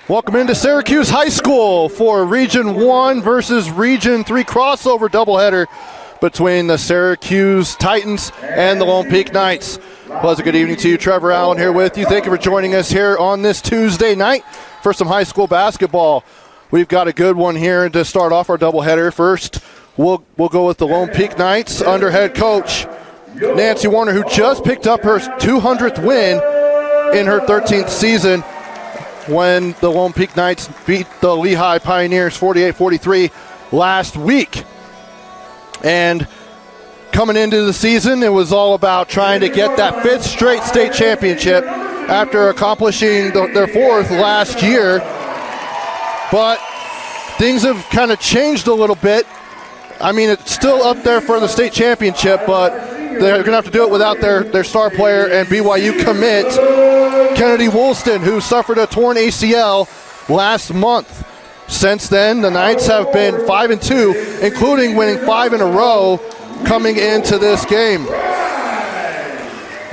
Welcome into Syracuse High School for Region 1 versus Region 3 crossover doubleheader between the Syracuse Titans and the Lone Peak Knights. Pleasant good evening to you. Trevor Allen here with you. Thank you for joining us here on this Tuesday night for some high school basketball. We've got a good one here to start off our doubleheader. First, we'll go with the Lone Peak Knights under head coach Nancy Warner, who just picked up her 200th win in her 13th season when the Lone Peak Knights beat the Lehigh Pioneers 48-43 last week. And coming into the season, it was all about trying to get that fifth straight state championship after accomplishing their fourth last year. But things have kind of changed a little bit. I mean, it's still up there for the state championship, but they're going to have to do it without their star player and BYU commit, Kennedy Woolston, who suffered a torn ACL last month. Since then, the Knights have been 5-2, including winning 5 in a row coming into this game.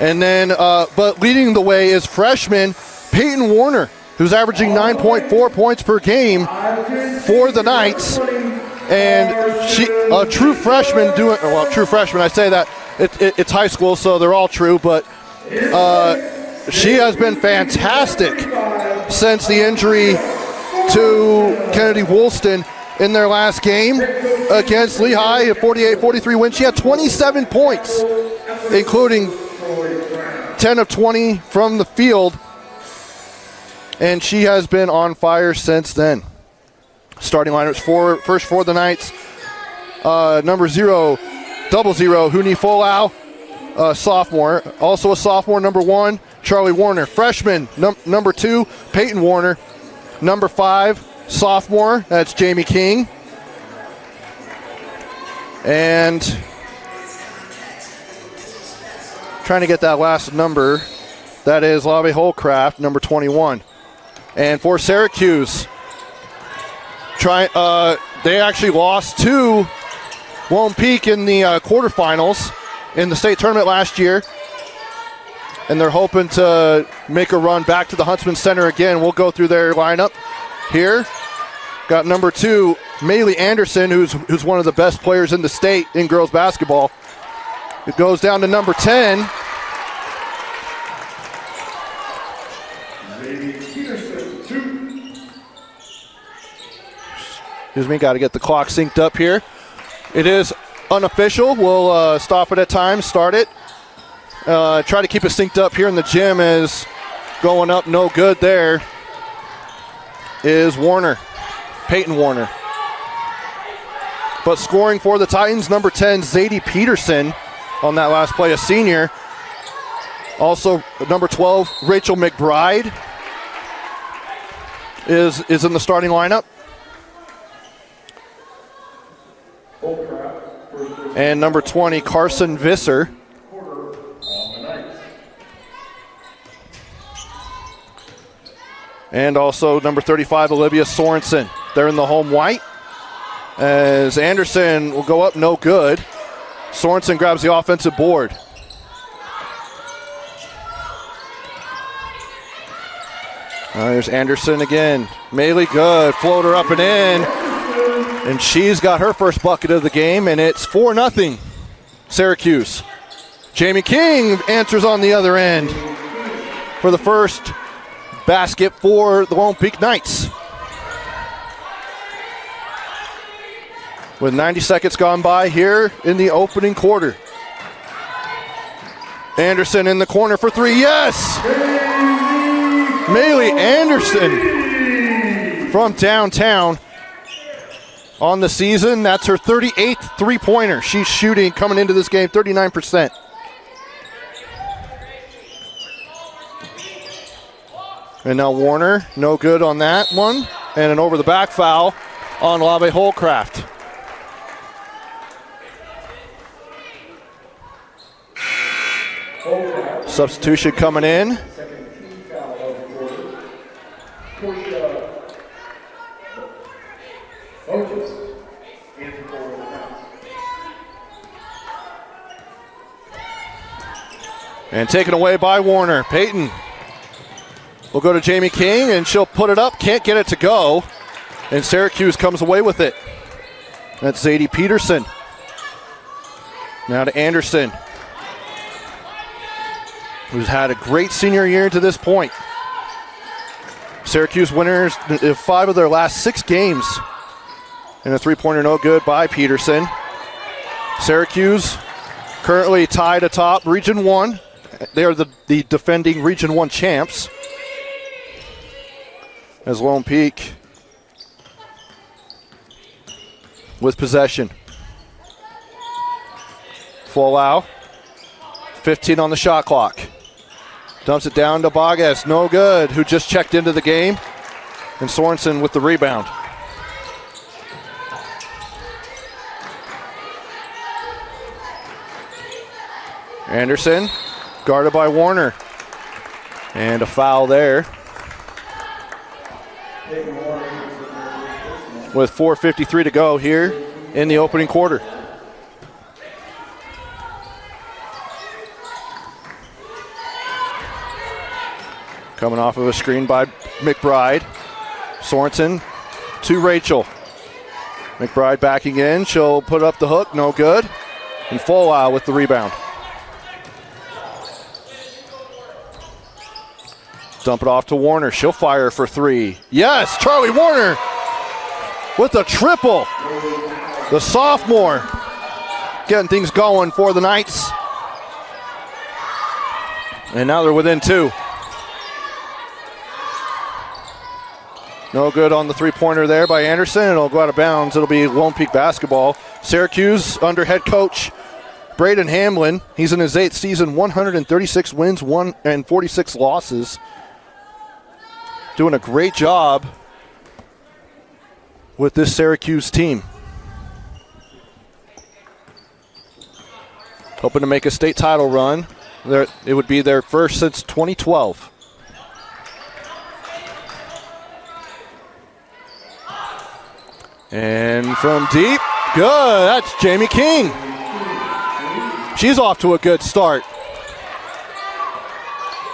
And then, but leading the way is freshman Peyton Warner, who's averaging 9.4 points per game for the Knights. And she, a true freshman doing, well, true freshman, I say that, it's high school, so they're all true, but she has been fantastic since the injury to Kennedy Woolston in their last game against Lehigh, a 48-43 win. She had 27 points, including 10 of 20 from the field, and she has been on fire since then. Starting lineups first for the Knights, number 0, Huni Folau, sophomore. Also a sophomore, number 1, Charlie Warner. Freshman, number 2, Peyton Warner. Number 5, sophomore, that's Jamie King. And trying to get that last number, that is Lave Holcraft, number 21. And for Syracuse, they actually lost to Lone Peak in the quarterfinals in the state tournament last year, and they're hoping to make a run back to the Huntsman Center again. We'll go through their lineup here. Got number 2, Maylee Anderson, who's one of the best players in the state in girls basketball. It goes down to number 10. Excuse me, got to get the clock synced up here. It is unofficial. We'll stop it at times, start it. Try to keep it synced up here in the gym is going up no good there. Is Warner, Peyton Warner. But scoring for the Titans, number 10, Zadie Peterson on that last play, a senior. Also, number 12, Rachel McBride is in the starting lineup. And number 20, Carson Visser. And also number 35, Olivia Sorensen. They're in the home white. As Anderson will go up no good. Sorensen grabs the offensive board. There's Anderson again. Maylee good. Floater up and in. And she's got her first bucket of the game, and it's 4-0 Syracuse. Jamie King answers on the other end for the first basket for the Lone Peak Knights. With 90 seconds gone by here in the opening quarter. Anderson in the corner for 3. Yes! Maylee Anderson from downtown. On the season, that's her 38th three-pointer. She's shooting, coming into this game, 39%. And now Warner, no good on that one. And an over-the-back foul on Lave Holcraft. Substitution coming in. And taken away by Warner. Peyton will go to Jamie King, and she'll put it up. Can't get it to go. And Syracuse comes away with it. That's Zadie Peterson. Now to Anderson, who's had a great senior year to this point. Syracuse winners in 5 of their last 6 games. And a three-pointer no good by Peterson. Syracuse currently tied atop Region 1. They are the defending Region 1 champs. As Lone Peak with possession. Folau, 15 on the shot clock. Dumps it down to Bogas, no good, who just checked into the game. And Sorensen with the rebound. Anderson, guarded by Warner. And a foul there. With 4:53 to go here in the opening quarter. Coming off of a screen by McBride. Sorensen to Rachel. McBride backing in. She'll put up the hook. No good. And Folau with the rebound. Dump it off to Warner. She'll fire for 3. Yes, Charlie Warner with a triple. The sophomore getting things going for the Knights. And now they're within 2. No good on the three-pointer there by Anderson. It'll go out of bounds. It'll be Lone Peak basketball. Syracuse under head coach Braden Hamlin. He's in his 8th season, 136 wins, 46 losses. Doing a great job with this Syracuse team. Hoping to make a state title run. It would be their first since 2012. And from deep, good. That's Jamie King. She's off to a good start.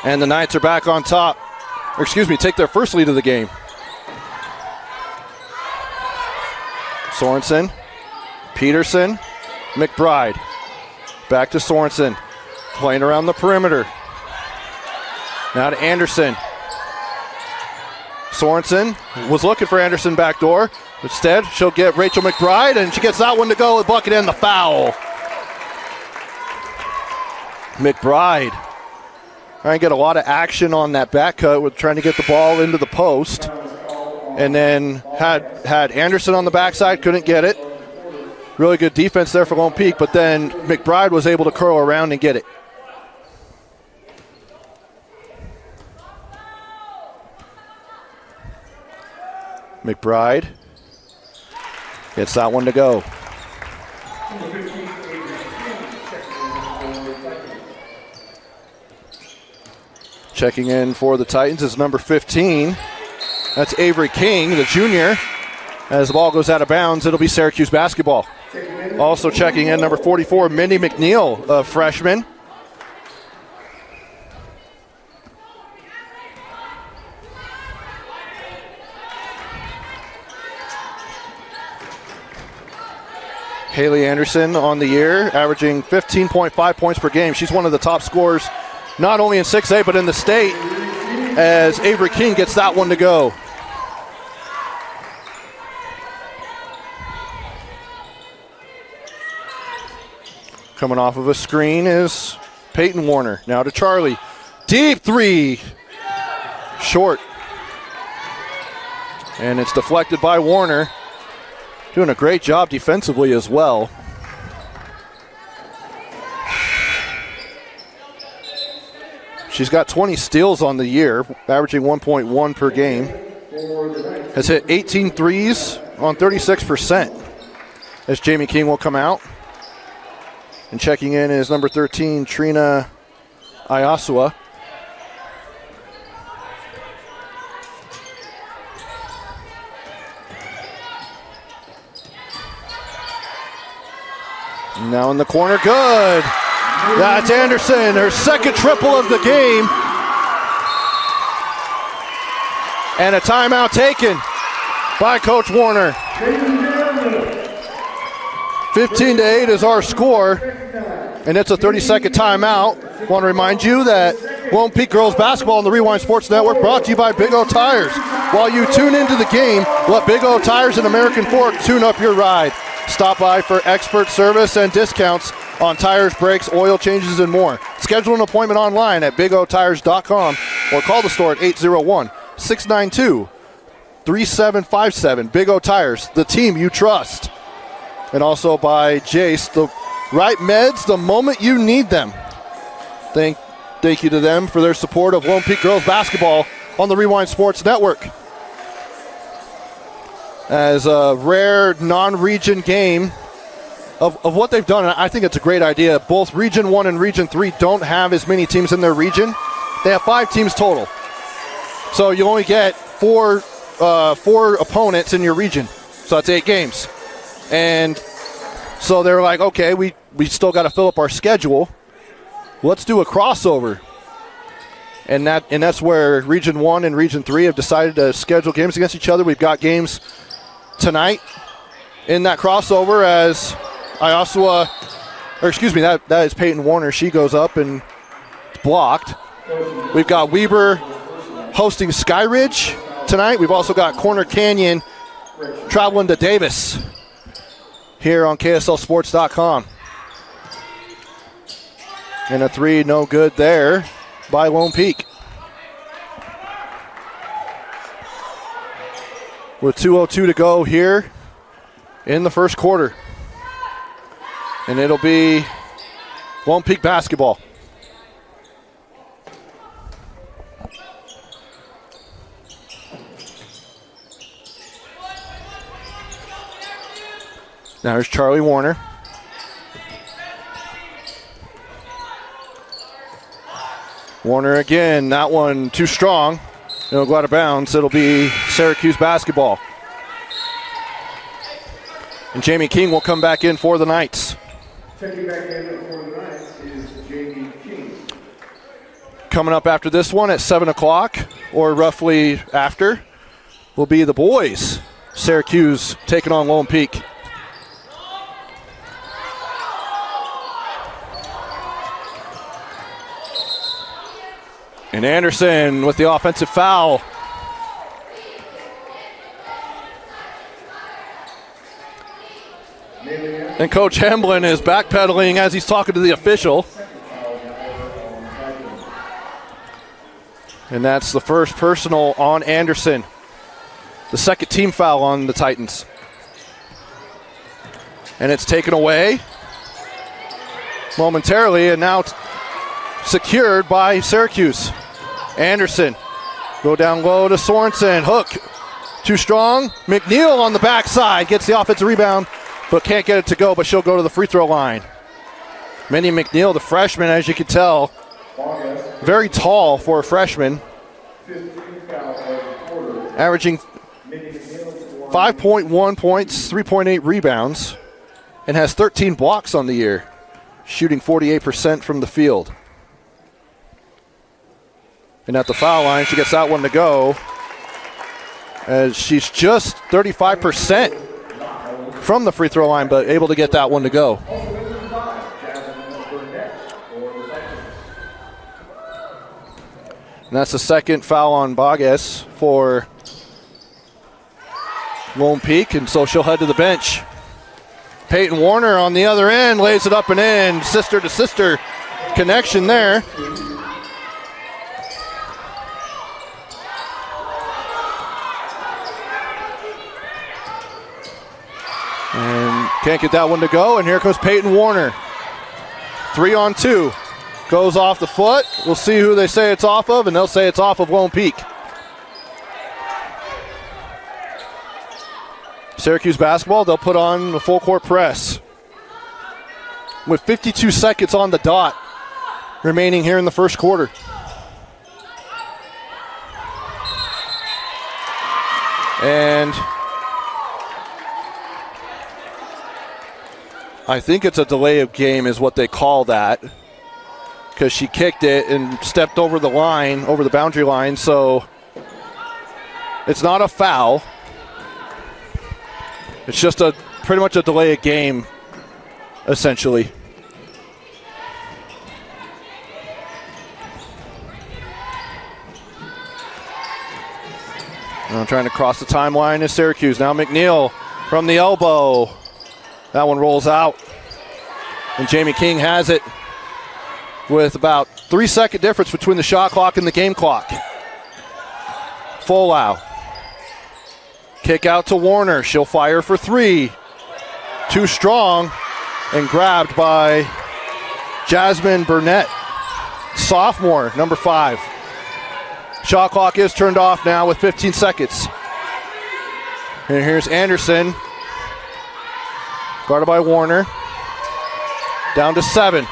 And the Knights are back on top. Or excuse me, take their first lead of the game. Sorensen, Peterson, McBride. Back to Sorensen, playing around the perimeter. Now to Anderson. Sorensen was looking for Anderson backdoor. Instead, she'll get Rachel McBride, and she gets that one to go. The bucket and the foul. McBride trying to get a lot of action on that back cut with trying to get the ball into the post. And then had Anderson on the backside, couldn't get it. Really good defense there for Lone Peak, but then McBride was able to curl around and get it. McBride gets that one to go. Checking in for the Titans is number 15. That's Avery King, the junior. As the ball goes out of bounds, it'll be Syracuse basketball. Also checking in, number 44, Mindy McNeil, a freshman. Haley Anderson on the year, averaging 15.5 points per game. She's one of the top scorers, not only in 6A, but in the state, as Avery King gets that one to go. Coming off of a screen is Peyton Warner. Now to Charlie. Deep 3. Short. And it's deflected by Warner. Doing a great job defensively as well. She's got 20 steals on the year, averaging 1.1 per game. Has hit 18 threes on 36%. As Jamie King will come out. And checking in is number 13, Trina Ayasua. Now in the corner, good. That's Anderson, her second triple of the game. And a timeout taken by Coach Warner. 15-8 is our score, and it's a 30-second timeout. Want to remind you that Lone Peak Girls Basketball on the Rewind Sports Network brought to you by Big O Tires. While you tune into the game, let Big O Tires and American Fork tune up your ride. Stop by for expert service and discounts on tires, brakes, oil changes, and more. Schedule an appointment online at bigotires.com or call the store at 801-692-3757. Big O Tires, the team you trust. And also by Jace, the right meds the moment you need them. Thank you to them for their support of Lone Peak Girls Basketball on the Rewind Sports Network. As a rare non-region game of what they've done, and I think it's a great idea. Both Region 1 and Region 3 don't have as many teams in their region. They have 5 teams total. So you only get four opponents in your region. So that's 8 games. And so they're like, okay, we still got to fill up our schedule. Let's do a crossover. And that's where Region 1 and Region 3 have decided to schedule games against each other. We've got games tonight in that crossover as that is Peyton Warner. She goes up and blocked. We've got Weber hosting Skyridge tonight. We've also got Corner Canyon traveling to Davis here on KSLSports.com. And a 3, no good there by Lone Peak. With 2:02 to go here in the first quarter. And it'll be Lone Peak basketball. Now here's Charlie Warner. Warner again, that one too strong. It'll go out of bounds. It'll be Syracuse basketball. And Jamie King will come back in for the Knights. Checking back in for the Knights is Jamie King. Coming up after this one at 7 o'clock, or roughly after, will be the boys. Syracuse taking on Lone Peak. And Anderson with the offensive foul. And Coach Hemblin is backpedaling as he's talking to the official. And that's the first personal on Anderson. The second team foul on the Titans. And it's taken away momentarily and now secured by Syracuse. Anderson go down low to Sorensen. Hook too strong. McNeil on the backside gets the offensive rebound but can't get it to go, but she'll go to the free throw line. Minnie McNeil, the freshman, as you can tell, very tall for a freshman. Averaging 5.1 points, 3.8 rebounds, and has 13 blocks on the year, shooting 48% from the field. And at the foul line, she gets that one to go, as she's just 35% from the free throw line, but able to get that one to go. And that's the second foul on Bagues for Lone Peak, and so she'll head to the bench. Peyton Warner on the other end lays it up and in. Sister-to-sister connection there. And can't get that one to go, and here comes Peyton Warner. 3-on-2. Goes off the foot. We'll see who they say it's off of, and they'll say it's off of Lone Peak. Syracuse basketball, they'll put on the full court press. With 52 seconds on the dot remaining here in the first quarter. And I think it's a delay of game is what they call that, because she kicked it and stepped over the line, over the boundary line, so It's not a foul. It's just pretty much a delay of game, essentially. Now trying to cross the timeline is Syracuse. Now McNeil from the elbow. That one rolls out. And Jamie King has it with about 3-second difference between the shot clock and the game clock. Folau. Kick out to Warner. She'll fire for three. Too strong and grabbed by Jasmine Burnett, sophomore, number 5. Shot clock is turned off now with 15 seconds. And here's Anderson. Guarded by Warner. Down to 7.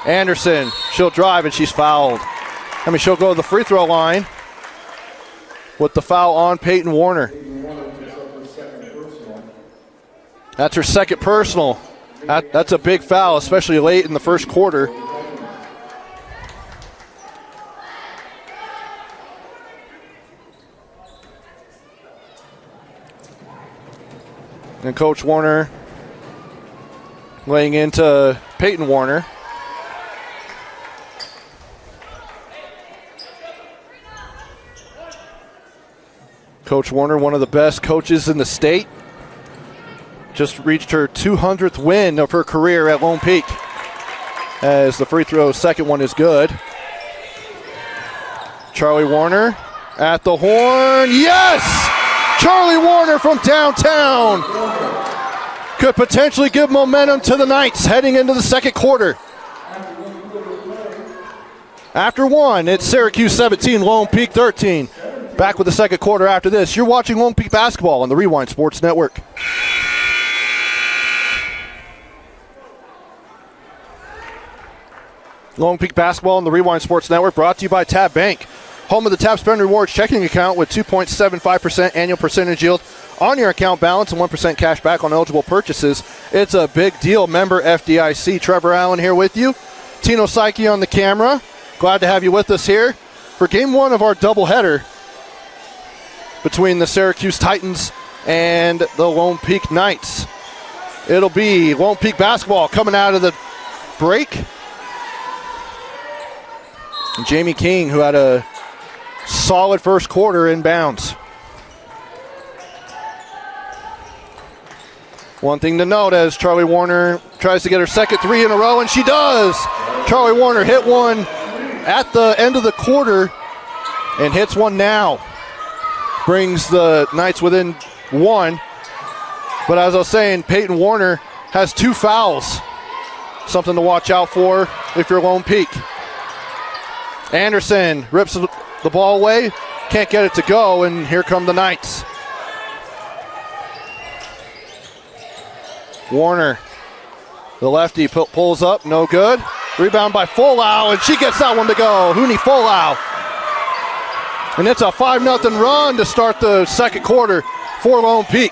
Anderson, she'll drive and she's fouled. She'll go to the free throw line with the foul on Peyton Warner. That's her second personal. That's a big foul, especially late in the first quarter. And Coach Warner laying into Peyton Warner. Coach Warner, one of the best coaches in the state. Just reached her 200th win of her career at Lone Peak. As the free throw, second one is good. Charlie Warner at the horn. Yes! Charlie Warner from downtown could potentially give momentum to the Knights heading into the second quarter. After one, it's Syracuse 17, Lone Peak 13. Back with the second quarter after this. You're watching Lone Peak basketball on the Rewind Sports Network. Lone Peak basketball on the Rewind Sports Network brought to you by Tab Bank. Home of the Tab Spend Rewards checking account with 2.75% annual percentage yield on your account balance and 1% cash back on eligible purchases. It's a big deal. Member FDIC. Trevor Allen here with you. Tino Psyche on the camera. Glad to have you with us here for game one of our doubleheader between the Syracuse Titans and the Lone Peak Knights. It'll be Lone Peak basketball coming out of the break. And Jamie King, who had a solid first quarter, inbounds. One thing to note as Charlie Warner tries to get her second three in a row, and she does. Charlie Warner hit one at the end of the quarter and hits one now. Brings the Knights within one. But as I was saying, Peyton Warner has 2 fouls. Something to watch out for if you're Lone Peak. Anderson rips the ball away, can't get it to go, and here come the Knights. Warner, the lefty, pulls up, no good. Rebound by Folau, and she gets that one to go. Huni Folau. And it's a 5-0 run to start the second quarter for Lone Peak.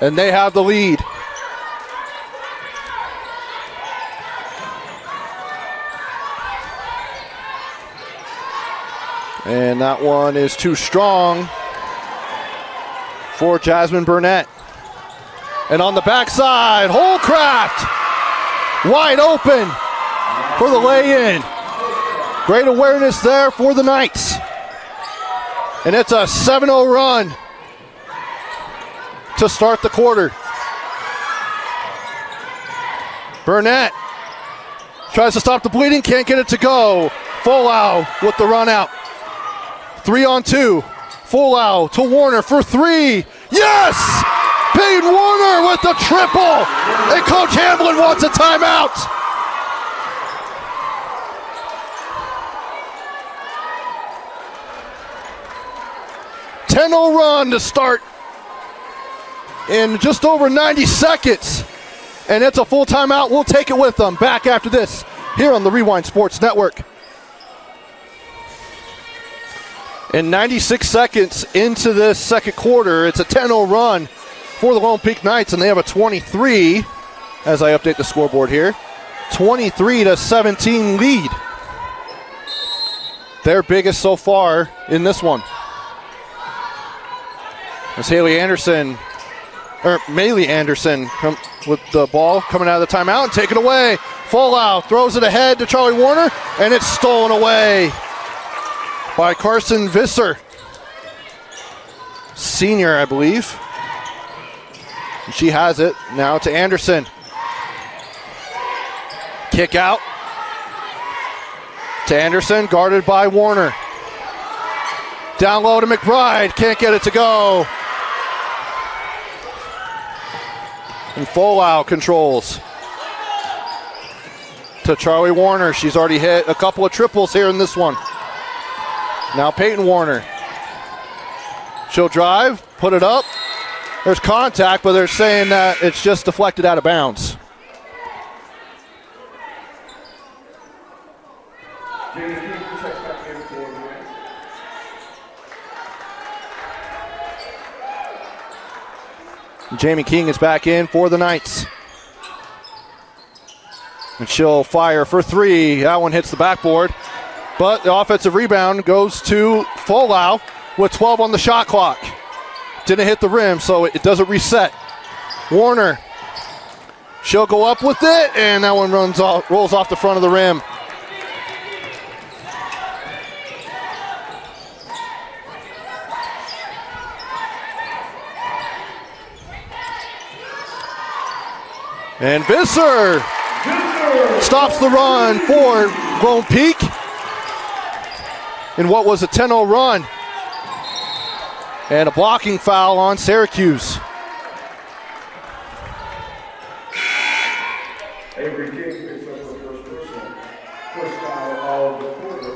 And they have the lead. And that one is too strong for Jasmine Burnett. And on the backside, Holcraft wide open for the lay-in. Great awareness there for the Knights. And it's a 7-0 run to start the quarter. Burnett tries to stop the bleeding, can't get it to go. Folau with the run out. 3-on-2. Folau to Warner for three. Yes! Peyton Warner with the triple. And Coach Hamblin wants a timeout. .10 run to start in just over 90 seconds. And it's a full timeout. We'll take it with them. Back after this here on the Rewind Sports Network. And 96 seconds into this second quarter, it's a 10-0 run for the Lone Peak Knights, and they have a 23, as I update the scoreboard here, 23-17 lead. Their biggest so far in this one. As Maylee Anderson with the ball coming out of the timeout and taken away. Folau throws it ahead to Charlie Warner, and it's stolen away by Carson Visser. Senior, I believe. And she has it now to Anderson. Kick out to Anderson, guarded by Warner. Down low to McBride, can't get it to go. And Folau controls to Charlie Warner. She's already hit a couple of triples here in this one. Now Peyton Warner. She'll drive, put it up. There's contact, but they're saying that it's just deflected out of bounds. Jamie King is back in for the Knights. And she'll fire for three. That one hits the backboard. But the offensive rebound goes to Folau with 12 on the shot clock. Didn't hit the rim, so it doesn't reset. Warner. She'll go up with it, and that one rolls off the front of the rim. And Visser stops the run for Lone Peak in what was a 10-0 run. And a blocking foul on Syracuse. Avery King picks up the first personal. First foul of the quarter.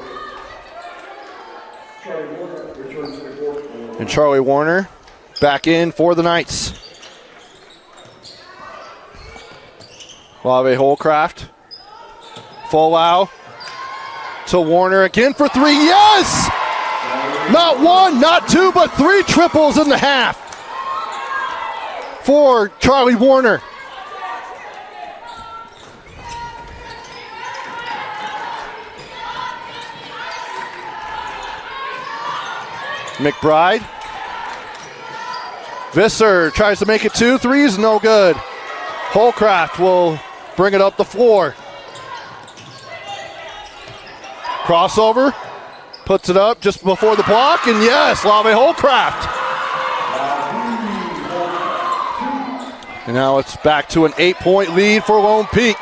Charlie Warner returns to the court. And Charlie Warner back in for the Knights. Lave Holcraft. Folau to Warner again for three. Yes! Not one, not two, but three triples in the half for Charlie Warner. McBride. Visser tries to make it 2 threes, no good. Holcraft will bring it up the floor. Crossover, puts it up just before the block, and yes, Lave Holcraft. And now it's back to an 8-point lead for Lone Peak.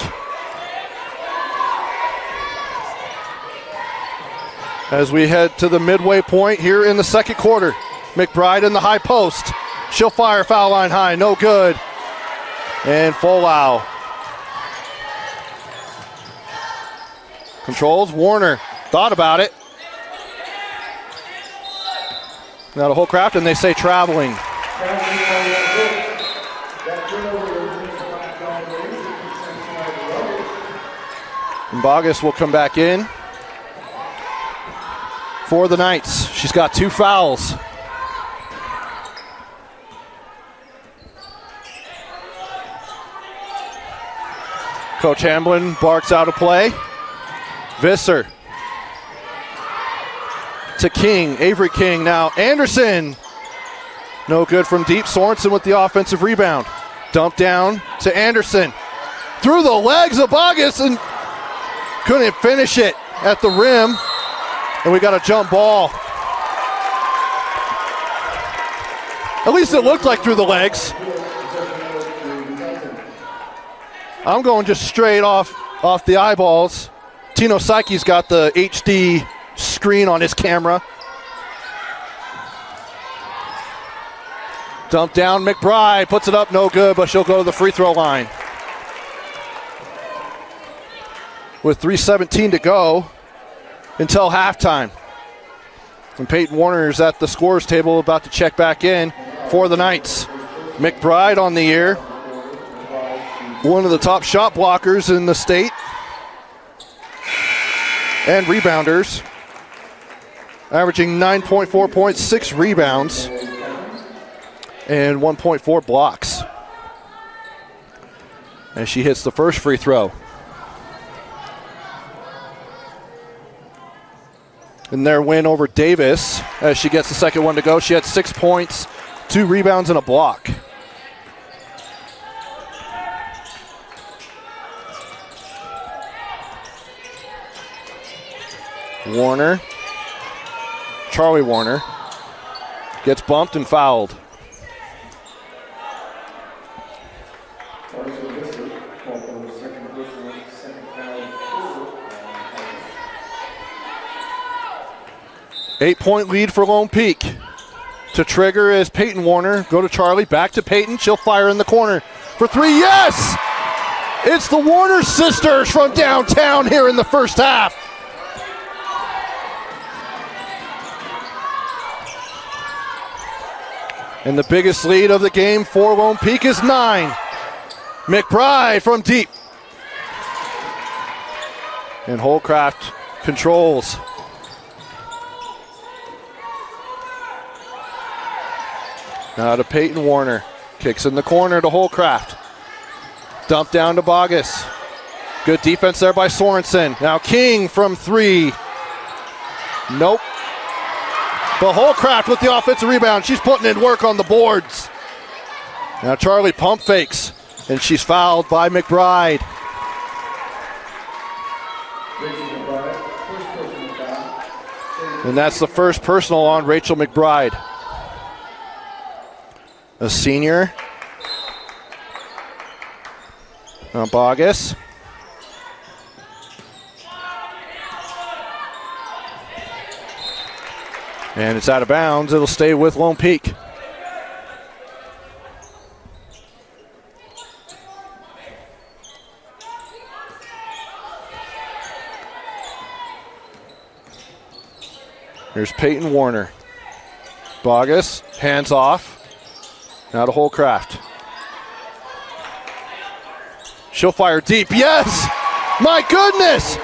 As we head to the midway point here in the second quarter. McBride in the high post. She'll fire foul line high, no good. And Folau controls. Warner thought about it. Now to Holcraft, and they say traveling. And Bogus will come back in for the Knights. She's got 2 fouls. Coach Hamblin barks out a play. Visser to King, Avery King now. Anderson, no good from deep. Sorensen with the offensive rebound. Dump down to Anderson. Through the legs of Bogus and couldn't finish it at the rim. And we got a jump ball. At least it looked like through the legs. I'm going just straight off the eyeballs. Tino Psyche's got the HD screen on his camera. Dump down, McBride puts it up, no good, but she'll go to the free throw line. With 3:17 to go until halftime. And Peyton Warner is at the scorers table about to check back in for the Knights. McBride on the year. One of the top shot blockers in the state. And rebounders. Averaging 9.4 points, 6 rebounds, and 1.4 blocks. As she hits the first free throw. And their win over Davis as she gets the second one to go. She had 6 points 2 rebounds and a block. Warner, Charlie Warner, gets bumped and fouled. Eight-point lead for Lone Peak. To trigger is Peyton Warner. Go to Charlie, back to Peyton. She'll fire in the corner for 3. Yes! It's the Warner sisters from downtown here in the first half. And the biggest lead of the game for Lone Peak is 9. McBride from deep. And Holcraft controls. Now to Peyton Warner. Kicks in the corner to Holcraft. Dump down to Bogus. Good defense there by Sorensen. Now King from 3. Nope. But Holcraft with the offensive rebound. She's putting in work on the boards. Now Charlie pump fakes, and she's fouled by McBride. And that's the first personal on Rachel McBride. A senior. Now Bogus. And it's out of bounds. It'll stay with Lone Peak. Here's Peyton Warner. Bogus, hands off. Now to Holcraft. She'll fire deep. Yes! My goodness!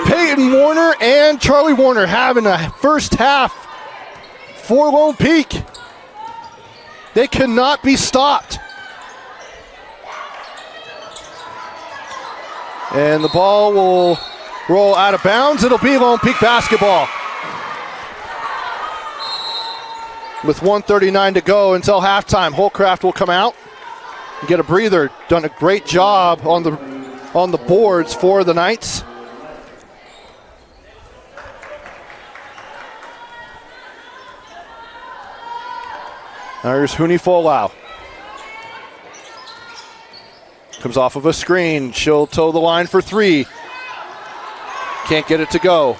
Peyton Warner and Charlie Warner having a first half for Lone Peak. They cannot be stopped. And the ball will roll out of bounds. It'll be Lone Peak basketball. With 1:39 to go until halftime, Holcraft will come out and get a breather. Done a great job on the boards for the Knights. Now here's Huni Folau. Comes off of a screen. She'll toe the line for 3. Can't get it to go.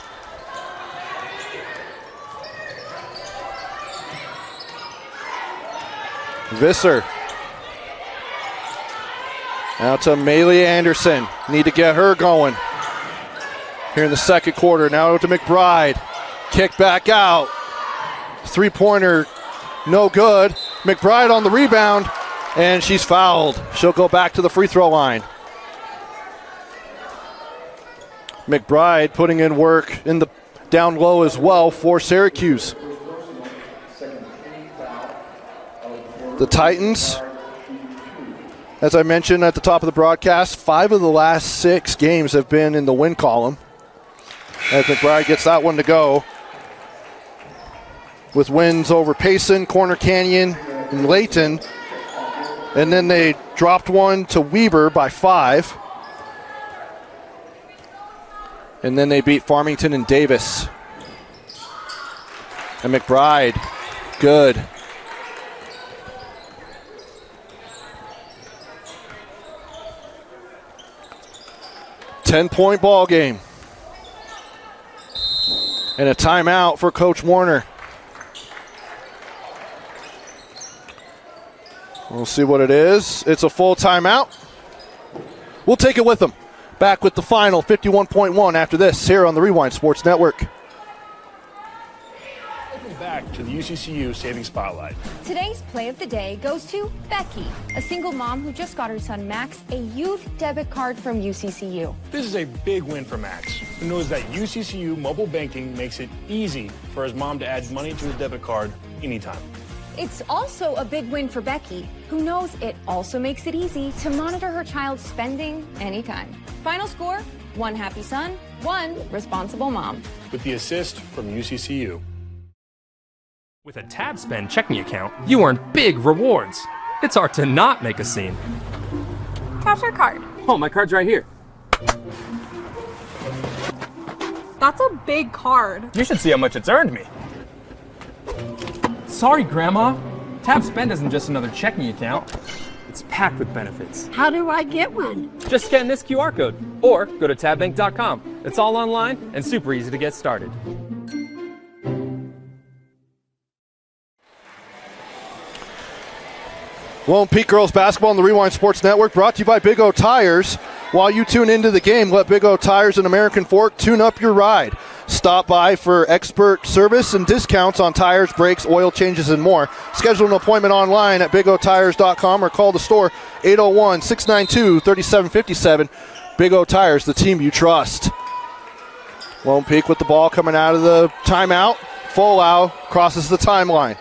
Visser. Now to Maylee Anderson. Need to get her going here in the second quarter. Now to McBride. Kick back out. 3-pointer. No good. McBride on the rebound, and she's fouled. She'll go back to the free throw line. McBride putting in work in the down low as well for Syracuse. The Titans, as I mentioned at the top of the broadcast, 5 of the last 6 games have been in the win column. As McBride gets that one to go. With wins over Payson, Corner Canyon, and Layton. And then they dropped one to Weber by 5. And then they beat Farmington and Davis. And McBride, good. Ten-point ball game. And a timeout for Coach Warner. We'll see what it is. It's a full timeout. We'll take it with them. Back with the final 51.1 after this here on the Rewind Sports Network. Welcome back to the UCCU Savings Spotlight. Today's play of the day goes to Becky, a single mom who just got her son Max a youth debit card from UCCU. This is a big win for Max, who knows that UCCU mobile banking makes it easy for his mom to add money to his debit card anytime. It's also a big win for Becky, who knows it also makes it easy to monitor her child's spending anytime. Final score, 1 happy son, 1 responsible mom. With the assist from UCCU. With a tab spend checking account, you earn big rewards. It's hard to not make a scene. Cash or card? Oh, my card's right here. That's a big card. You should see how much it's earned me. Sorry, Grandma. Tab spend isn't just another checking account. It's packed with benefits. How do I get one? Just scan this QR code or go to tabbank.com. It's all online and super easy to get started. Lone Peak Girls Basketball on the Rewind Sports Network, brought to you by Big O Tires. While you tune into the game, let Big O Tires and American Fork tune up your ride. Stop by for expert service and discounts on tires, brakes, oil changes, and more. Schedule an appointment online at bigotires.com or call the store 801-692-3757. Big O Tires, the team you trust. Lone Peak with the ball coming out of the timeout. Folau crosses the timeline.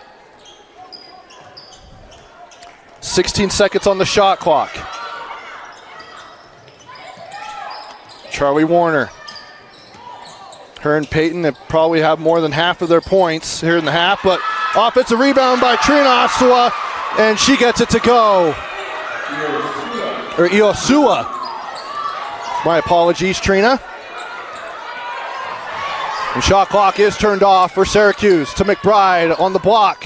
16 seconds on the shot clock. Charlie Warner. Her and Peyton have probably have more than half of their points here in the half, but offensive rebound by Trina Asua, and she gets it to go. Or Iosua. My apologies, Trina. And shot clock is turned off for Syracuse to McBride on the block.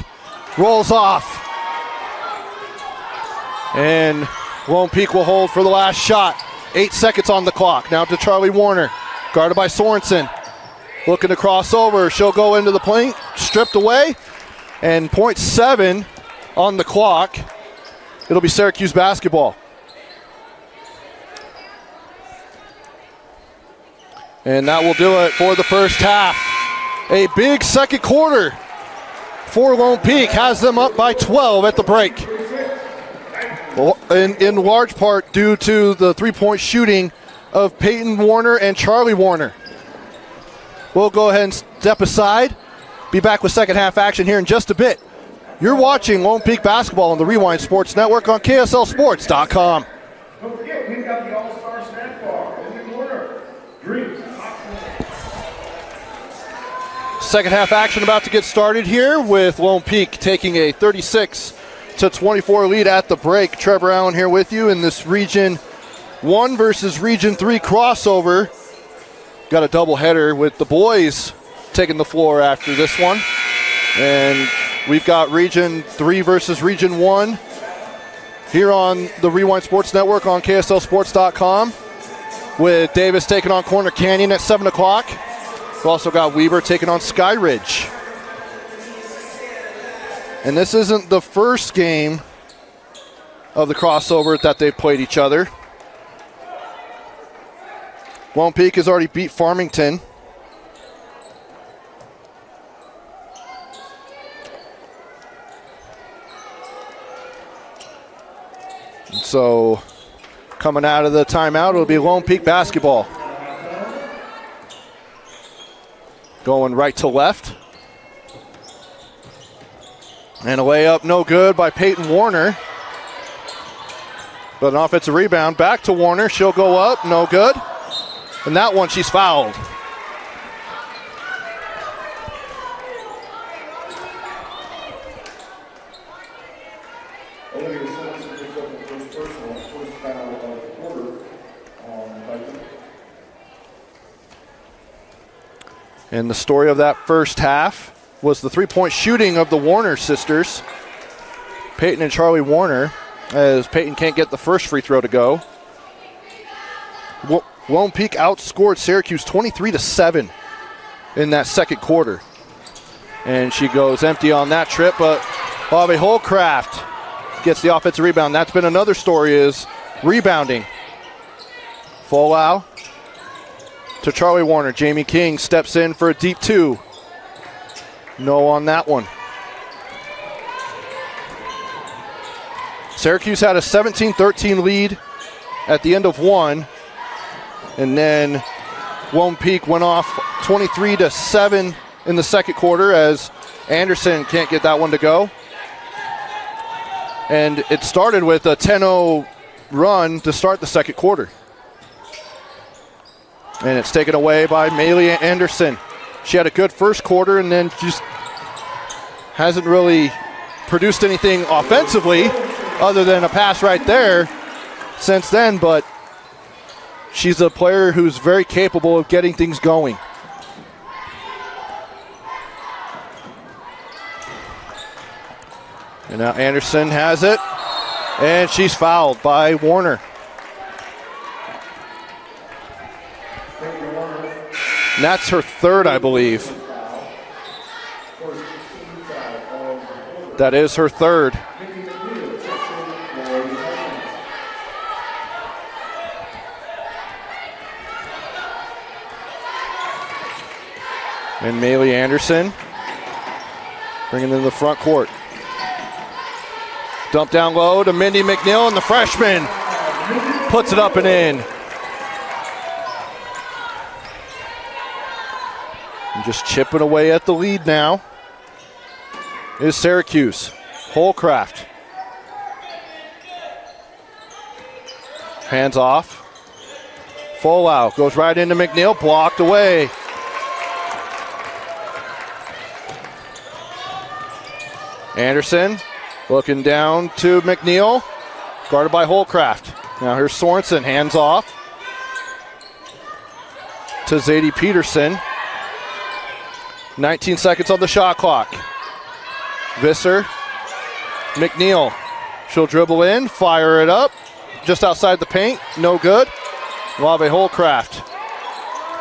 Rolls off. And Lone Peak will hold for the last shot. 8 seconds on the clock. Now to Charlie Warner, guarded by Sorensen. Looking to cross over. She'll go into the paint, stripped away. And .7 on the clock. It'll be Syracuse basketball. And that will do it for the first half. A big second quarter for Lone Peak. Has them up by 12 at the break. In large part due to the three-point shooting of Peyton Warner and Charlie Warner. We'll go ahead and step aside. Be back with second half action here in just a bit. You're watching Lone Peak Basketball on the Rewind Sports Network on KSLSports.com. Don't forget, we've got the All-Star Snack Bar in the corner. Drinks, popcorn. Second half action about to get started here with Lone Peak taking a 36-24 lead at the break. Trevor Allen here with you in this Region 1 versus Region 3 crossover. Got a doubleheader with the boys taking the floor after this one. And we've got Region 3 versus Region 1 here on the Rewind Sports Network on KSLSports.com with Davis taking on Corner Canyon at 7 o'clock. We've also got Weber taking on Sky Ridge. And this isn't the first game of the crossover that they've played each other. Lone Peak has already beat Farmington. So coming out of the timeout, it'll be Lone Peak basketball. Going right to left. And a layup no good by Peyton Warner. But an offensive rebound back to Warner. She'll go up, no good. And that one, she's fouled. Olivia Sorensen picks up the first personal, first foul of the quarter on Titan. And the story of that first half was the three-point shooting of the Warner sisters, Peyton and Charlie Warner, as Peyton can't get the first free throw to go. Lone Peak outscored Syracuse 23-7 in that second quarter. And she goes empty on that trip, but Bobby Holcraft gets the offensive rebound. That's been another story, is rebounding. Folau to Charlie Warner. Jamie King steps in for a deep two. No on that one. Syracuse had a 17-13 lead at the end of one. And then Lone Peak went off 23-7 in the second quarter as Anderson can't get that one to go. And it started with a 10-0 run to start the second quarter. And it's taken away by Maylee Anderson. She had a good first quarter and then just hasn't really produced anything offensively other than a pass right there since then, but she's a player who's very capable of getting things going. And now Anderson has it, and she's fouled by Warner. And that's her third, I believe. That is her third. And Maylee Anderson bringing it in the front court. Dump down low to Mindy McNeil, and the freshman puts it up and in. And just chipping away at the lead now is Syracuse. Holcraft. Hands off. Full out. Goes right into McNeil. Blocked away. Anderson looking down to McNeil. Guarded by Holcraft. Now here's Sorensen. Hands off to Zadie Peterson. 19 seconds on the shot clock. Visser, McNeil. She'll dribble in, fire it up. Just outside the paint, no good. Lave Holcraft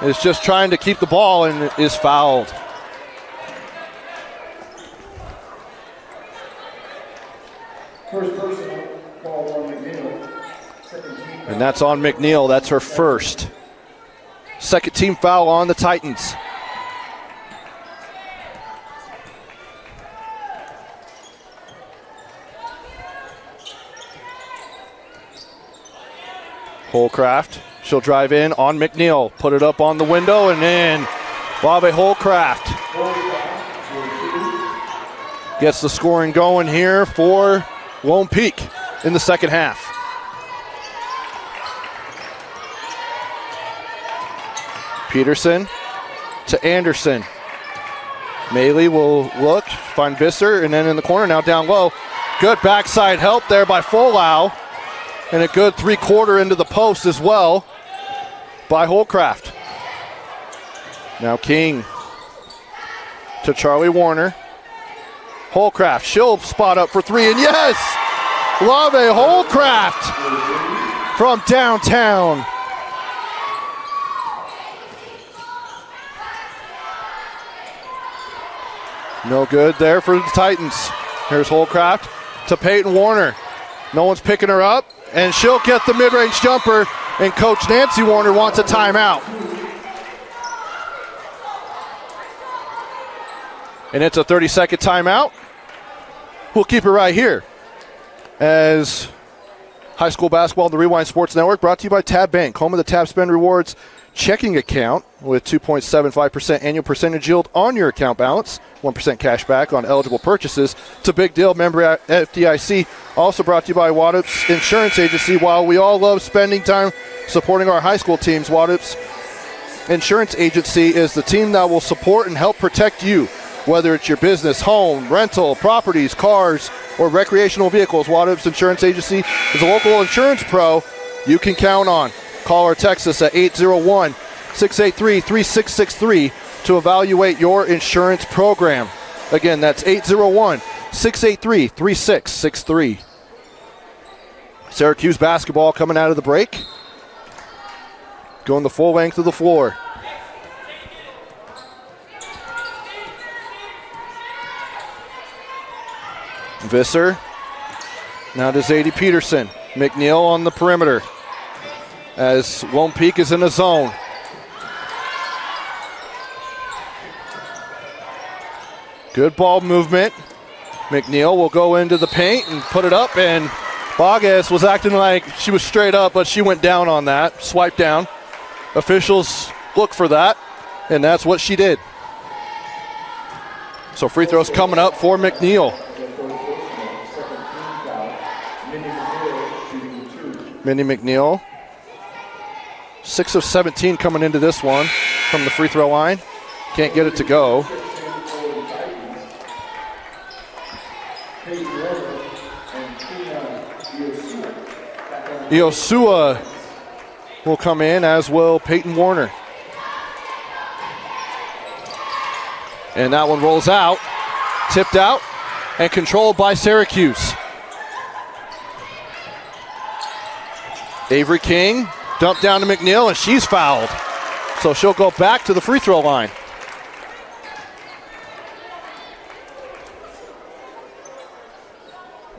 is just trying to keep the ball and is fouled. First personal, foul on McNeil. Second team. And that's on McNeil. That's her first. Second team foul on the Titans. Holcraft, she'll drive in on McNeil, put it up on the window and in. Lave Holcraft gets the scoring going here for Lone Peak in the second half. Peterson to Anderson. Maylee will look, find Visser, and then in the corner now down low. Good backside help there by Folau. And a good three-quarter into the post as well by Holcraft. Now King to Charlie Warner. Holcraft, she'll spot up for three, and yes! Lave Holcraft from downtown. No good there for the Titans. Here's Holcraft to Peyton Warner. No one's picking her up. And she'll get the mid-range jumper, and Coach Nancy Warner wants a timeout. And it's a 30-second timeout. We'll keep it right here as high school basketball on the Rewind Sports Network, brought to you by Tab Bank, home of the Tab Spend Rewards checking account with 2.75% annual percentage yield on your account balance, 1% cash back on eligible purchases. It's a big deal. Member FDIC. Also brought to you by Wadup's Insurance Agency. While we all love spending time supporting our high school teams, Wadup's Insurance Agency is the team that will support and help protect you. Whether it's your business, home, rental, properties, cars, or recreational vehicles, Wadup's Insurance Agency is a local insurance pro you can count on. Call or text us at 801-683-3663 to evaluate your insurance program. Again, that's 801-683-3663. Syracuse basketball coming out of the break. Going the full length of the floor. Visser. Now to Zadie Peterson. McNeil on the perimeter as Lone Peak is in the zone. Good ball movement. McNeil will go into the paint and put it up, and Bogas was acting like she was straight up, but she went down on that, swiped down. Officials look for that, and that's what she did. So free throws coming up for McNeil. Mindy McNeil, 6 of 17 coming into this one from the free throw line. Can't get it to go. Iosua will come in, as will Peyton Warner. And that one rolls out, tipped out, and controlled by Syracuse. Avery King dumped down to McNeil, and she's fouled. So she'll go back to the free throw line.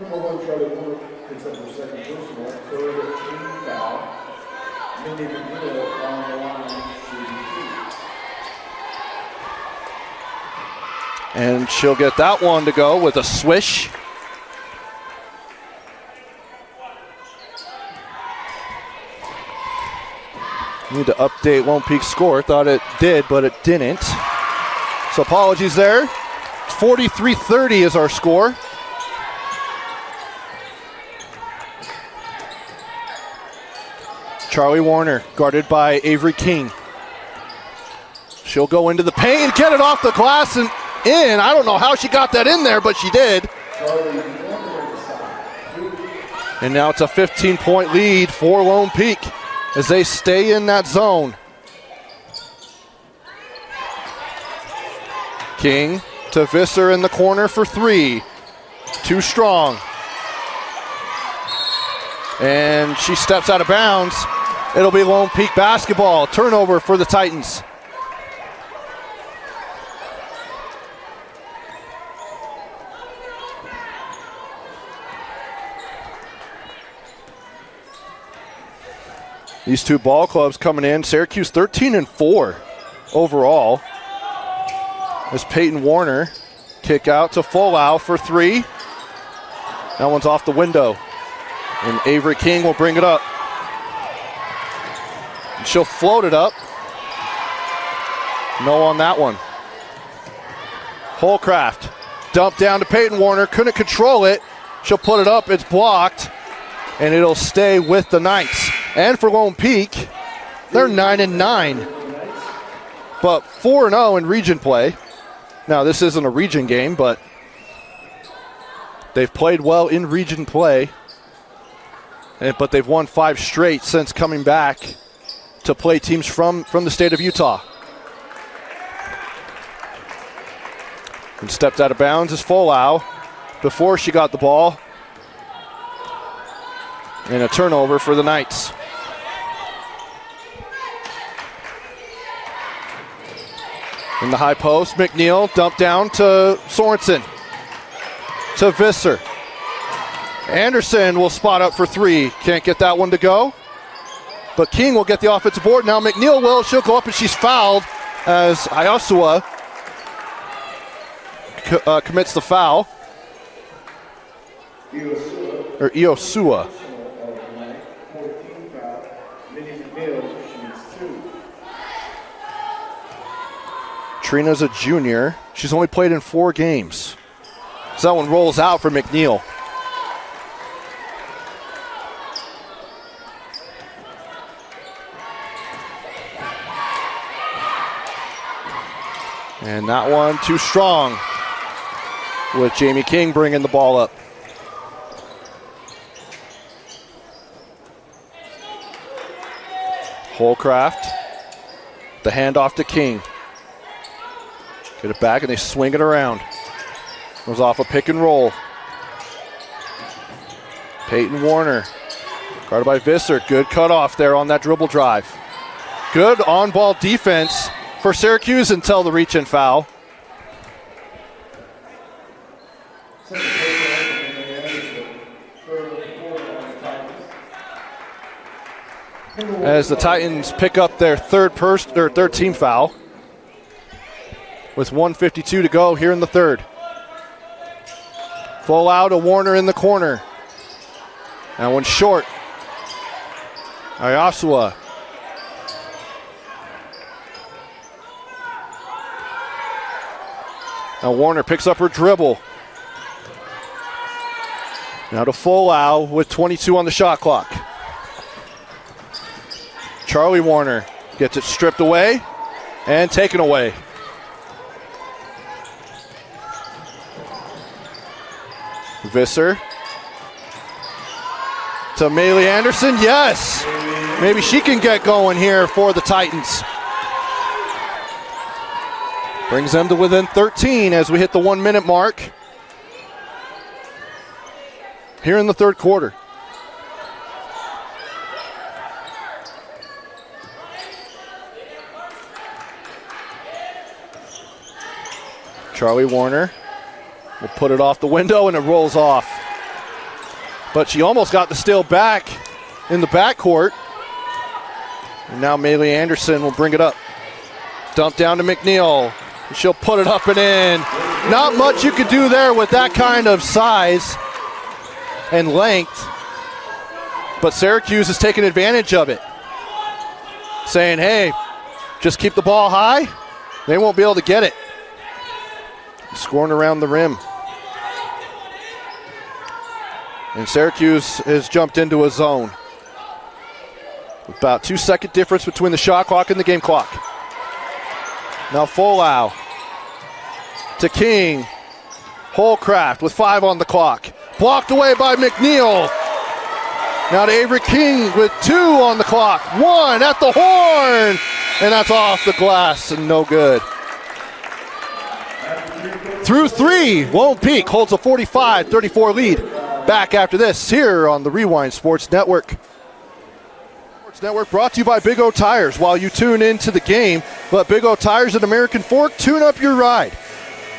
Number 1, Charlie Moore picks up her second personal, third team foul. Mindy McNeil on the line, shooting 2. And she'll get that one to go with a swish. Need to update Lone Peak's score. Thought it did, but it didn't. So apologies there. 43-30 is our score. Charlie Warner guarded by Avery King. She'll go into the paint, get it off the glass and in. I don't know how she got that in there, but she did. And now it's a 15-point lead for Lone Peak as they stay in that zone. King to Visser in the corner for 3. Too strong. And she steps out of bounds. It'll be Lone Peak basketball. Turnover for the Titans. These two ball clubs coming in. Syracuse 13-4 overall. As Peyton Warner kick out to Folau for 3. That one's off the window. And Avery King will bring it up. And she'll float it up. No on that one. Holcraft dumped down to Peyton Warner. Couldn't control it. She'll put it up. It's blocked. And it'll stay with the Knights. And for Lone Peak, they're 9-9. But 4-0 in region play. Now, this isn't a region game, but they've played well in region play. But they've won 5 straight since coming back to play teams from the state of Utah. And stepped out of bounds is Folau before she got the ball. And a turnover for the Knights. In the high post, McNeil dumped down to Sorensen. To Visser. Anderson will spot up for 3. Can't get that one to go. But King will get the offensive board. Now McNeil will. She'll go up and she's fouled as Iosua commits the foul. Iosua. Trina's a junior. She's only played in 4 games. So that one rolls out for McNeil. And that one too strong with Jamie King bringing the ball up. Holcraft, the handoff to King. Get it back and they swing it around. Goes off a pick and roll. Peyton Warner, guarded by Visser. Good cutoff there on that dribble drive. Good on-ball defense for Syracuse until the reach-in foul. As the Titans pick up their third team foul with 1:52 to go here in the third. Full out to Warner in the corner. That one's short. Iosua. Now Warner picks up her dribble. Now to Folau with 22 on the shot clock. Charlie Warner gets it stripped away and taken away. Visser to Maylee Anderson. Yes! Maybe she can get going here for the Titans. Brings them to within 13 as we hit the 1 minute mark here in the third quarter. Charlie Warner will put it off the window and it rolls off. But she almost got the steal back in the backcourt. And now Maylee Anderson will bring it up. Dump down to McNeil. She'll put it up and in. Not much you can do there with that kind of size and length. But Syracuse is taking advantage of it. Saying, hey, just keep the ball high. They won't be able to get it. Scoring around the rim. And Syracuse has jumped into a zone. About 2 second difference between the shot clock and the game clock. Now Folau to King. Holcraft with 5 on the clock. Blocked away by McNeil. Now to Avery King with 2 on the clock. 1 at the horn. And that's off the glass and no good. Through 3, Lone Peak holds a 45-34 lead. Back after this here on the Rewind Sports Network. Sports Network brought to you by Big O Tires. While you tune into the game, let Big O Tires and American Fork tune up your ride.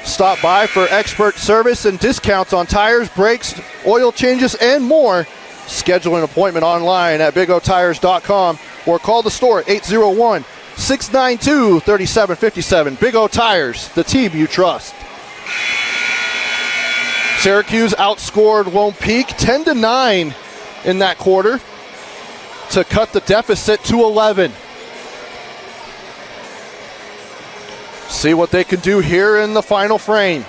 Stop by for expert service and discounts on tires, brakes, oil changes, and more. Schedule an appointment online at bigotires.com or call the store at 801-692-3757. Big O Tires, the team you trust. Syracuse outscored Lone Peak 10-9 in that quarter to cut the deficit to 11. See what they can do here in the final frame,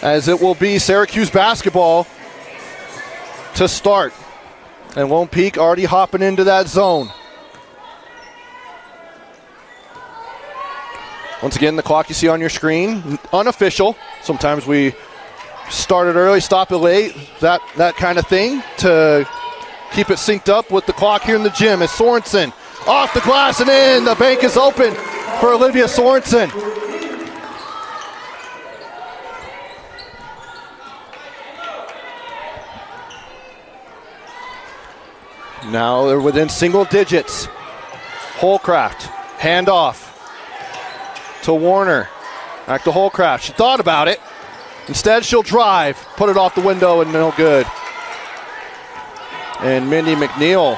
as it will be Syracuse basketball to start. And Lone Peak already hopping into that zone. Once again, the clock you see on your screen, unofficial. Sometimes we start it early, stop it late, that kind of thing to keep it synced up with the clock here in the gym. As Sorensen off the glass and in, the bank is open for Olivia Sorensen. Now they're within single digits. Holcraft, handoff to Warner. Back to Holcraft. She thought about it. Instead, she'll drive, put it off the window, and no good. And Mindy McNeil.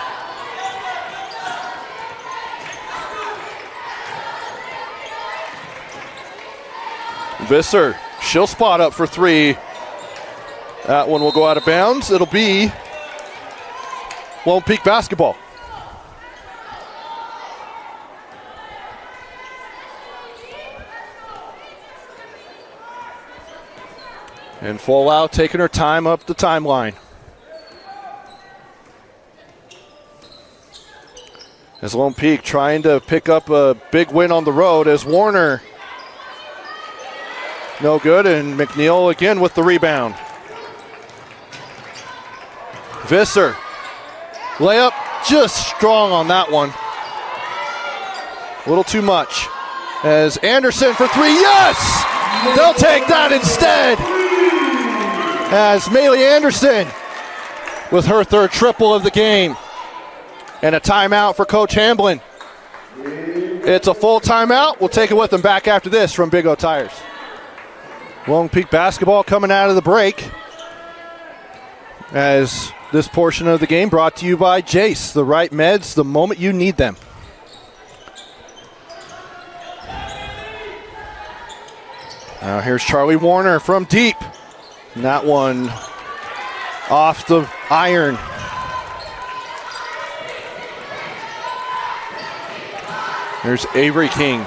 Visser, she'll spot up for 3. That one will go out of bounds. It'll be Lone Peak basketball. And Folau taking her time up the timeline. As Lone Peak trying to pick up a big win on the road, as Warner no good, and McNeil again with the rebound. Visser, layup just strong on that one. A little too much. As Anderson for 3, yes! They'll take that instead. As Maylee Anderson with her third triple of the game. And a timeout for Coach Hamblin. It's a full timeout. We'll take it with them back after this from Big O Tires. Lone Peak basketball coming out of the break. As this portion of the game brought to you by Jace, the right meds the moment you need them. Now here's Charlie Warner from deep. And that one off the iron. Here's Avery King.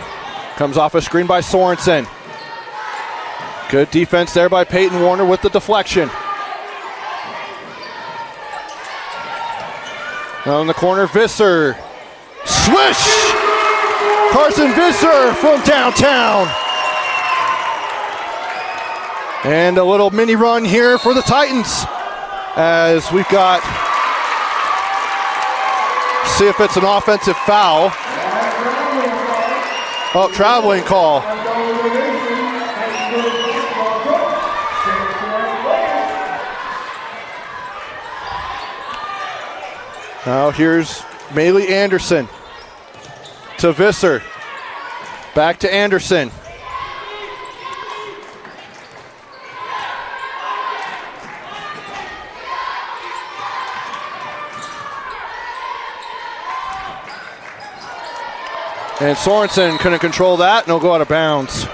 Comes off a screen by Sorensen. Good defense there by Peyton Warner with the deflection. Now in the corner, Visser. Swish! Carson Visser from downtown. And a little mini run here for the Titans as we've got, see if it's an offensive foul. Oh, traveling call. Now here's Maylee Anderson to Visser. Back to Anderson. And Sorensen couldn't control that, and he'll go out of bounds.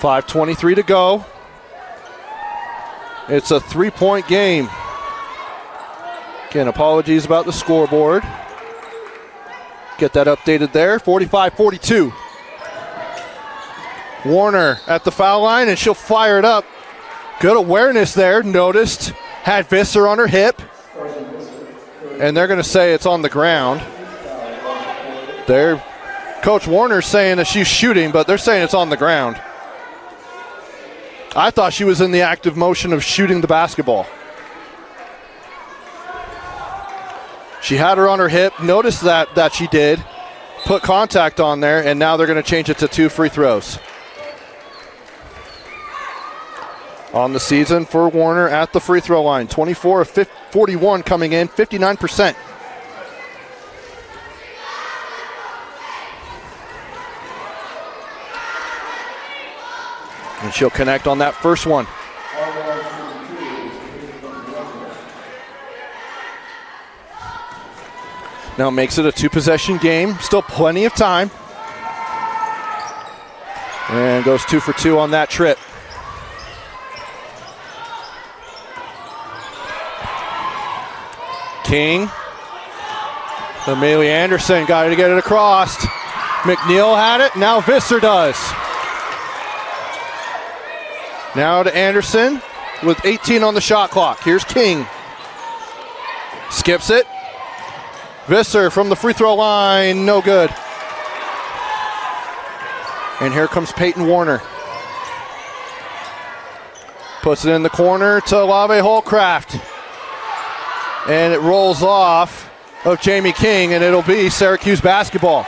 .5:23 to go. It's a 3-point game. Again, apologies about the scoreboard. Get that updated there, 45-42. Warner at the foul line, and she'll fire it up. Good awareness there, noticed. Had Visser on her hip. And they're going to say it's on the ground. Coach Warner's saying that she's shooting, but they're saying it's on the ground. I thought she was in the active motion of shooting the basketball. She had her on her hip, noticed that she did, put contact on there, and now they're going to change it to 2 free throws. On the season for Warner at the free throw line. 24 of 41 coming in, 59%. And she'll connect on that first one. Now makes it a 2-possession game. Still plenty of time. And goes 2 for 2 on that trip. King. Maylee Anderson got to get it across. McNeil had it. Now Visser does. Now to Anderson with 18 on the shot clock. Here's King. Skips it. Visser from the free throw line. No good. And here comes Peyton Warner. Puts it in the corner to Lave Holcraft. And it rolls off of Jamie King, and it'll be Syracuse basketball.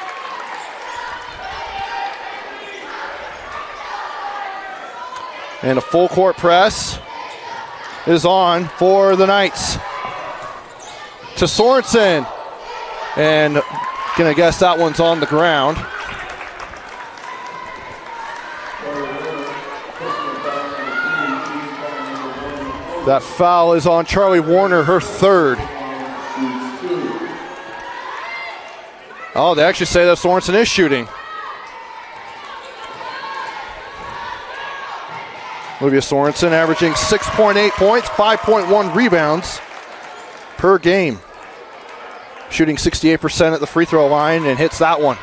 And a full court press is on for the Knights. To Sorensen. And gonna guess that one's on the ground. That foul is on Charlie Warner, her third. Oh, they actually say that Sorensen is shooting. Olivia Sorensen averaging 6.8 points, 5.1 rebounds per game. Shooting 68% at the free throw line and hits that one.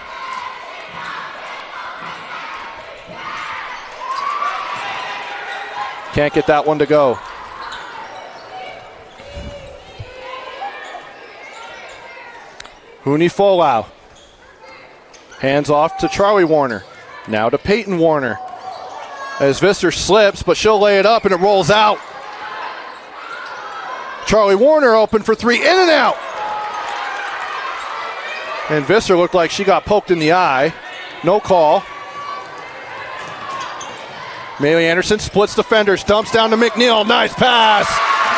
Can't get that one to go. Huni Folau. Hands off to Charlie Warner. Now to Peyton Warner. As Visser slips, but she'll lay it up and it rolls out. Charlie Warner open for 3, in and out. And Visser looked like she got poked in the eye. No call. Maylee Anderson splits defenders, dumps down to McNeil. Nice pass.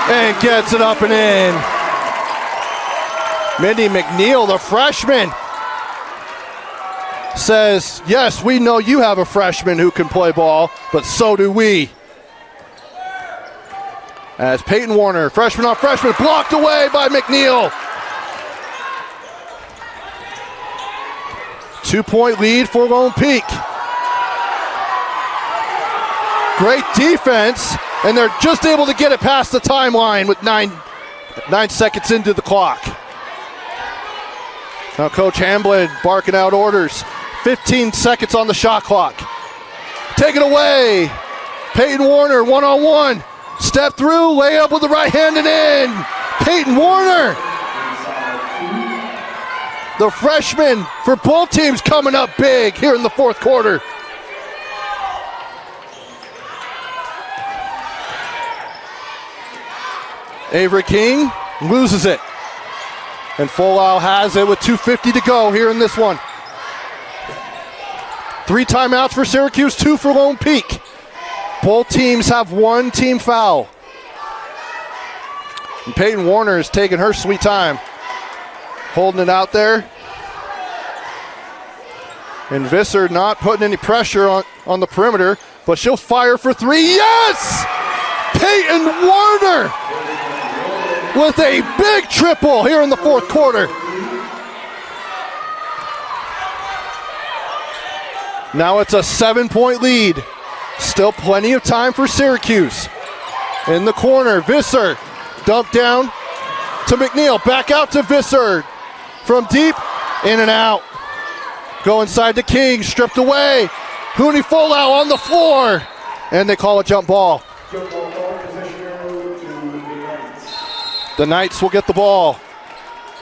And gets it up and in. Mindy McNeil, the freshman, says, yes, we know you have a freshman who can play ball, but so do we. As Peyton Warner, freshman on freshman, blocked away by McNeil. 2-point lead for Lone Peak. Great defense, and they're just able to get it past the timeline with 9 seconds into the clock. Now Coach Hamblin barking out orders. 15 seconds on the shot clock. Take it away. Peyton Warner, one-on-one. Step through, lay up with the right hand and in. Peyton Warner. The freshman for both teams coming up big here in the fourth quarter. Avery King loses it. And Folau has it with 2:50 to go here in this one. 3 timeouts for Syracuse, 2 for Lone Peak. Both teams have 1 team foul. And Peyton Warner is taking her sweet time, holding it out there. And Visser not putting any pressure on the perimeter, but she'll fire for 3. Yes! Peyton Warner with a big triple here in the fourth quarter. Now it's a 7-point lead. Still plenty of time for Syracuse. In the corner, Visser dump down to McNeil. Back out to Visser. From deep, in and out. Go inside to King, stripped away. Hooney Folau on the floor. And they call a jump ball. The Knights will get the ball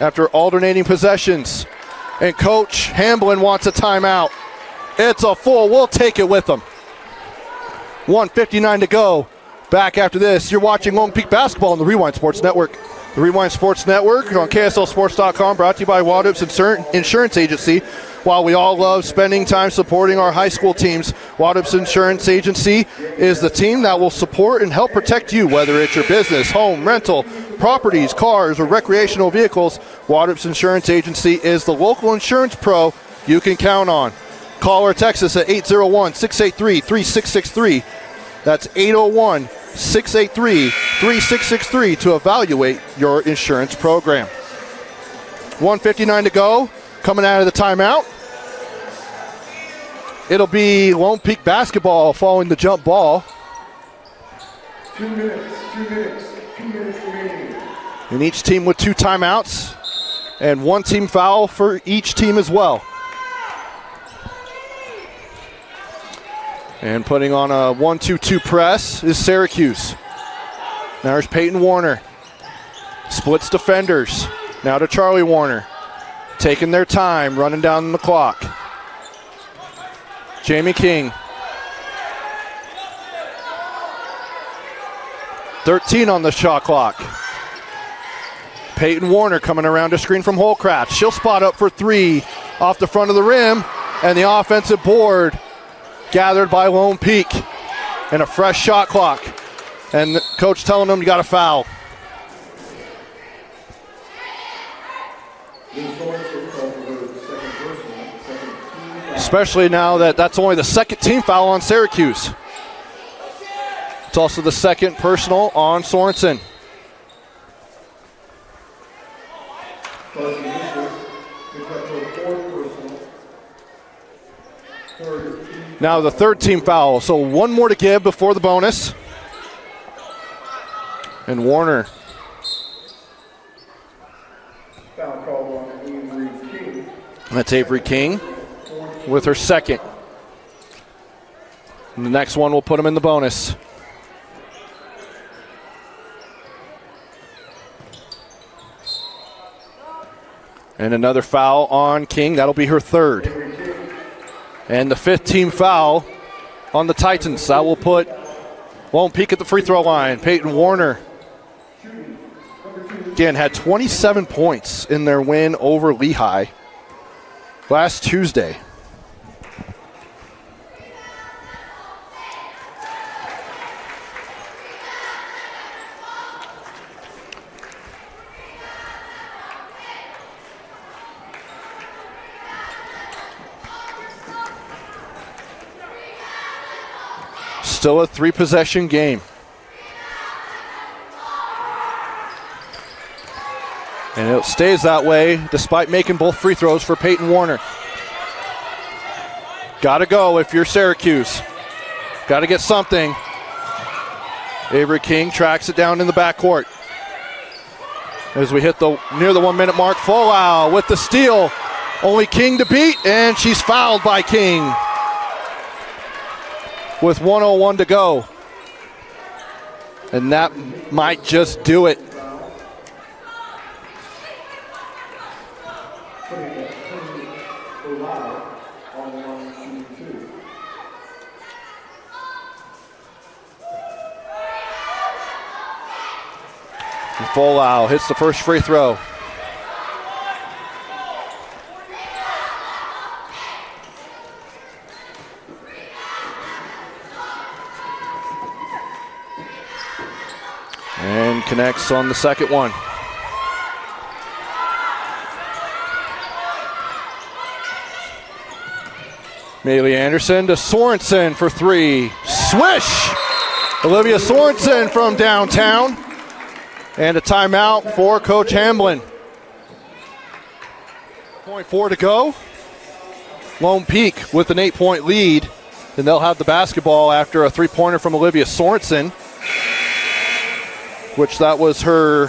after alternating possessions. And Coach Hamblin wants a timeout. It's a full. We'll take it with them. 1:59 to go. Back after this. You're watching Lone Peak basketball on the Rewind Sports Network. The Rewind Sports Network on KSLSports.com, brought to you by Wadup's Insurance Agency. While we all love spending time supporting our high school teams, Wadup's Insurance Agency is the team that will support and help protect you, whether it's your business, home, rental, properties, cars, or recreational vehicles. Wadup's Insurance Agency is the local insurance pro you can count on. Call or text us at 801-683-3663. That's 801-683-3663 to evaluate your insurance program. 1:59 to go. Coming out of the timeout. It'll be Lone Peak basketball following the jump ball. 2 minutes remaining. And each team with 2 timeouts. And 1 team foul for each team as well. And putting on a 1-2-2 press is Syracuse. Now there's Peyton Warner. Splits defenders. Now to Charlie Warner. Taking their time, running down the clock. Jamie King. 13 on the shot clock. Peyton Warner coming around to screen from Holcraft. She'll spot up for 3 off the front of the rim. And the offensive board gathered by Lone Peak. And a fresh shot clock. And the coach telling them you got a foul. Especially now that that's only the second team foul on Syracuse. It's also the second personal on Sorensen. Now the third team foul, so 1 more to give before the bonus. And Warner. Foul called on Avery King. That's Avery King with her second. And the next one will put him in the bonus. And another foul on King. That'll be her third. And the 5th team foul on the Titans. That will put Lone Peak at the free throw line. Peyton Warner, again, had 27 points in their win over Lehigh last Tuesday. Still a 3-possession game. And it stays that way despite making both free throws for Peyton Warner. Got to go if you're Syracuse. Got to get something. Avery King tracks it down in the backcourt. As we hit near the 1-minute mark, Folau with the steal. Only King to beat, and she's fouled by King. With 1:01 to go. And that might just do it. Folau hits the first free throw. And connects on the second one. Maylee Anderson to Sorensen for three. Swish! Olivia Sorensen from downtown. And a timeout for Coach Hamblin. 0.4 to go. Lone Peak with an 8-point lead. And they'll have the basketball after a three-pointer from Olivia Sorensen, which that was her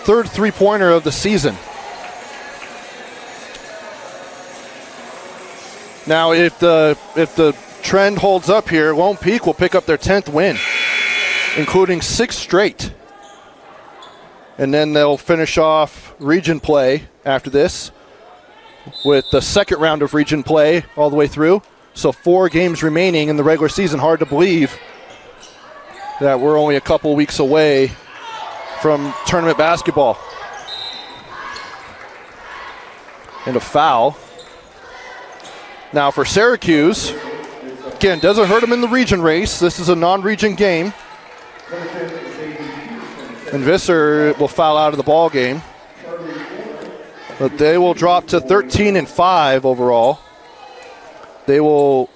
third three-pointer of the season. Now, if the trend holds up here, Lone Peak will pick up their 10th win, including 6 straight. And then they'll finish off region play after this with the second round of region play all the way through. So 4 games remaining in the regular season. Hard to believe that we're only a couple weeks away from tournament basketball. And a foul. Now for Syracuse, again, doesn't hurt them in the region race. This is a non-region game. And Visser will foul out of the ball game. But they will drop to 13-5 overall. They will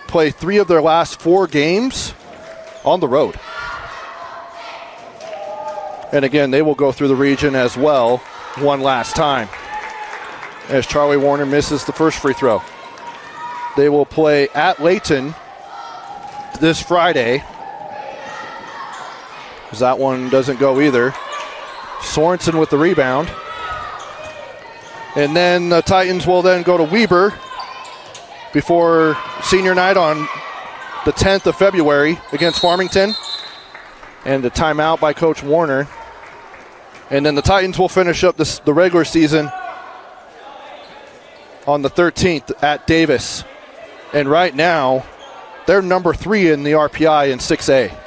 play 3 of their last 4 games on the road. And again, they will go through the region as well one last time, as Charlie Warner misses the first free throw. They will play at Layton this Friday, because that one doesn't go either. Sorensen with the rebound. And then the Titans will then go to Weber before senior night on the 10th of February against Farmington. And a timeout by Coach Warner. And then the Titans will finish up the regular season on the 13th at Davis. And right now, they're number 3 in the RPI in 6A.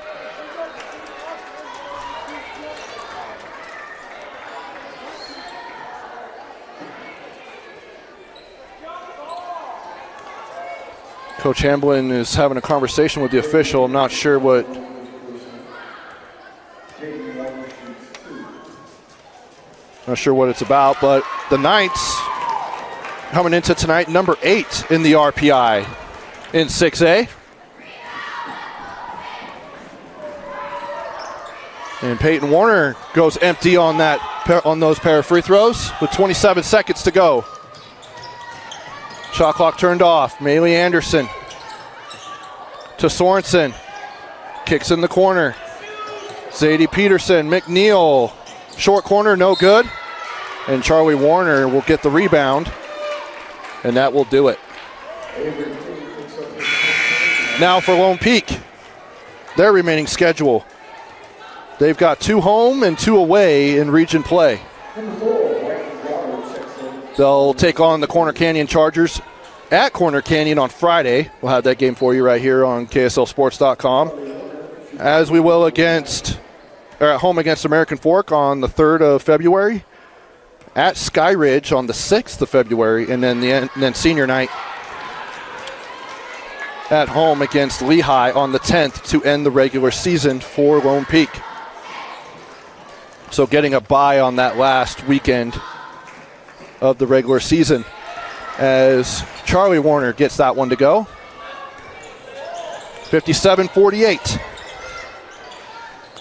Coach Hamblin is having a conversation with the official. I'm not sure what it's about, but the Knights coming into tonight, number 8 in the RPI in 6A. And Peyton Warner goes empty on those pair of free throws with 27 seconds to go. Shot clock turned off. Maylee Anderson to Sorensen. Kicks in the corner. Zadie Peterson, McNeil. Short corner, no good. And Charlie Warner will get the rebound. And that will do it. Now for Lone Peak, their remaining schedule. They've got 2 home and 2 away in region play. They'll take on the Corner Canyon Chargers at Corner Canyon on Friday. We'll have that game for you right here on KSLSports.com. As we will at home against American Fork on the 3rd of February. At Sky Ridge on the 6th of February. And then senior night at home against Lehigh on the 10th to end the regular season for Lone Peak. So getting a bye on that last weekend of the regular season as Charlie Warner gets that one to go. 57-48.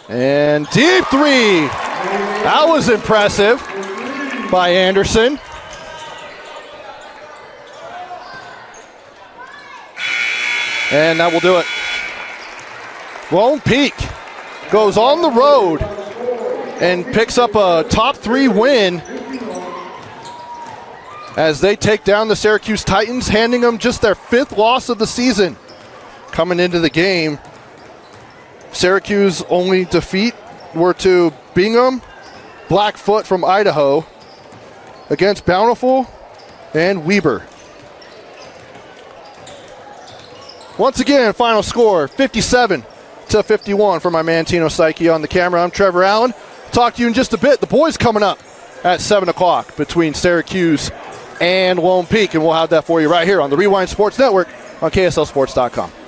And deep 3. That was impressive by Anderson. And that will do it. Lone Peak goes on the road and picks up a top 3 win as they take down the Syracuse Titans, handing them just their 5th loss of the season. Coming into the game, Syracuse only defeat were to Bingham, Blackfoot from Idaho, against Bountiful and Weber. Once again, final score 57-48 58-51 for my man Tino Psyche on the camera. I'm Trevor Allen. Talk to you in just a bit. The boys coming up at 7 o'clock between Syracuse and Lone Peak, and we'll have that for you right here on the Rewind Sports Network on KSLSports.com.